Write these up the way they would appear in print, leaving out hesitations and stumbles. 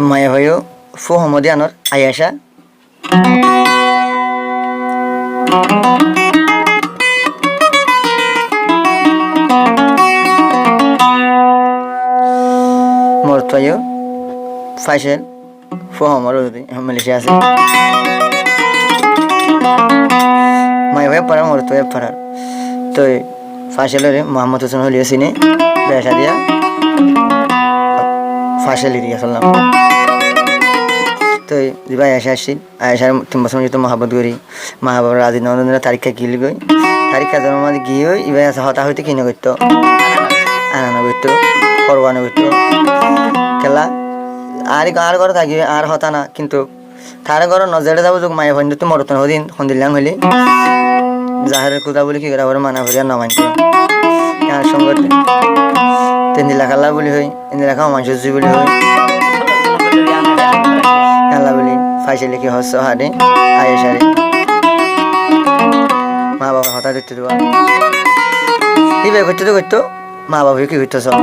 মায়ে হয়েও ফু হমদিয়ানোর আয়াসা মরতয়ও ফাইসেল ফু হমর মালয়েশিয়া আছে মায়ে হয়ে পারার মরতয়ে পারার তো ফাইসেলের মোহাম্মদ হোসেন হলিও সিনে বেসা দিয়া ফাইসেল এরিয়া চললাম তো দিবা আয়সা আসছি আয়সার 3 বছর যেহেতু মহাবত করি মা বাবার রাজি নন্দনের তারিখা গিল গই তারিখা জন্ম মাঝে গিয়ে হই এবার আছে হতা হইতে কিনে করতো আনানো করতো করবানো করতো খেলা আর গাঁর ঘরে থাকি আর হতা না কিন্তু তার ঘর নজরে যাবো যোগ মায়ের ভঞ্জ তো মরতন হদিন সন্দিলাম হইলি জাহারের কুদা বলি কি করা ওর মানা ভরিয়া নমানতো আর সঙ্গে তিনদিলা খালা বলি হই ইন্দিলা খাওয়া মাংস বলি হই খেলা বলি ফাইসেলে কি হস হারে আয়েসারে মা বাবা হঠাৎ করতে দেওয়া এইভাবে করতে তো করতো মা বাবা কি করতো সব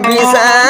বিচার